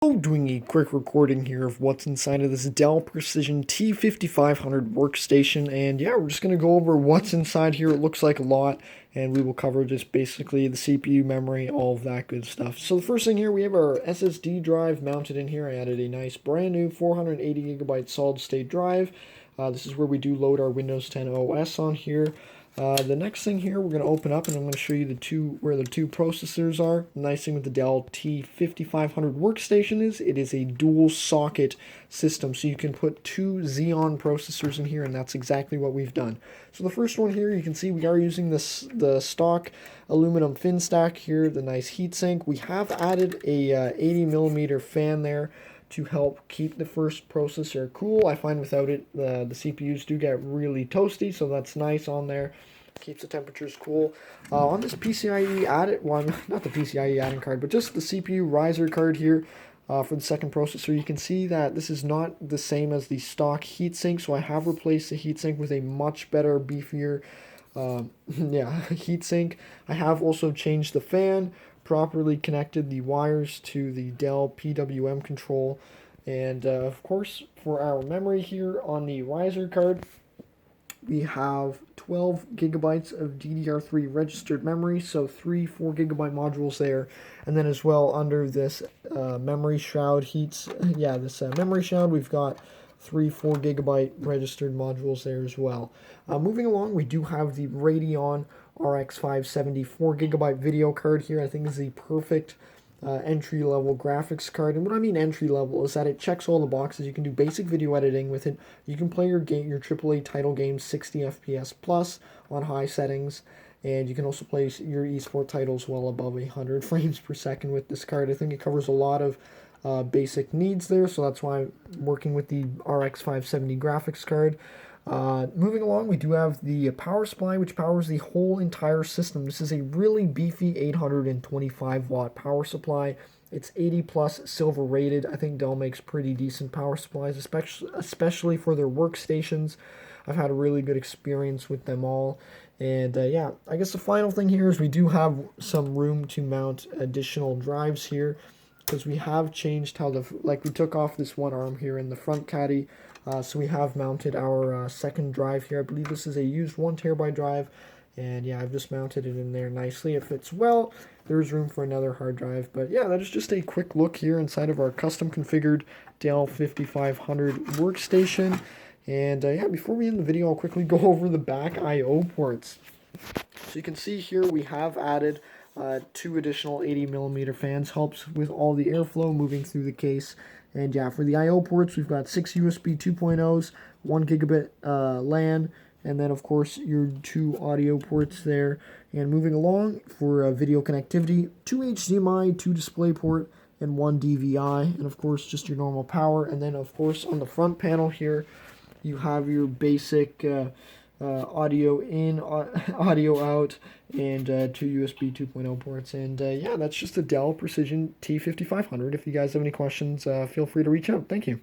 Doing a quick recording here of what's inside of this Dell Precision T5500 workstation, and yeah, we're just going to go over what's inside here. It looks like a lot, and we will cover just basically the CPU, memory, all of that good stuff. So the first thing here, we have our SSD drive mounted in here. I added a nice brand new 480 gigabyte solid state drive. This is where we do load our Windows 10 OS on here. The next thing here, we're going to open up and I'm going to show you where the two processors are. The nice thing with the Dell T5500 workstation is it is a dual socket system, so you can put two Xeon processors in here, and that's exactly what we've done. So the first one here, you can see we are using the stock aluminum fin stack here, the nice heatsink. We have added a 80mm fan there to help keep the first processor cool. I find without it, the CPUs do get really toasty, so that's nice on there. Keeps the temperatures cool. On this PCIe added one, not the PCIe adding card, but just the CPU riser card here for the second processor, you can see that this is not the same as the stock heatsink, so I have replaced the heatsink with a much better, beefier heatsink. I have also changed the fan, properly connected the wires to the Dell PWM control, and of course for our memory here on the riser card, we have 12 gigabytes of DDR3 registered memory, so three 4 gigabyte modules there, and then as well under this memory shroud memory shroud, we've got three 4 gigabyte registered modules there as well. Moving along, we do have the Radeon RX 570 4 gigabyte video card here. I think is the perfect entry-level graphics card. And what I mean entry-level is that it checks all the boxes. You can do basic video editing with it. You can play your AAA title games 60 FPS plus on high settings, and you can also play your esport titles well above 100 frames per second with this card. I think it covers a lot of basic needs there, so that's why I'm working with the RX 570 graphics card. Moving along, we do have the power supply, which powers the whole entire system. This is a really beefy 825 watt power supply. It's 80 plus silver rated. I think Dell makes pretty decent power supplies, especially for their workstations. I've had a really good experience with them all. And yeah, I guess the final thing here is we do have some room to mount additional drives here, because we have changed how we took off this one arm here in the front caddy. So we have mounted our second drive here. I believe this is a used 1 terabyte drive, and yeah, I've just mounted it in there nicely. It fits well. There's room for another hard drive, but yeah, that is just a quick look here inside of our custom configured Dell 5500 workstation. And yeah, before we end the video, I'll quickly go over the back I/O ports. So you can see here we have added two additional 80mm fans, helps with all the airflow moving through the case. And yeah, for the I/O ports, we've got 6 USB 2.0s, 1 gigabit LAN, and then of course your 2 audio ports there. And moving along for video connectivity, 2 HDMI, 2 DisplayPort, and 1 DVI, and of course just your normal power. And then of course on the front panel here, you have your basic audio in, audio out, and 2 USB 2.0 ports. And yeah, that's just the Dell Precision T5500. If you guys have any questions, feel free to reach out. Thank you.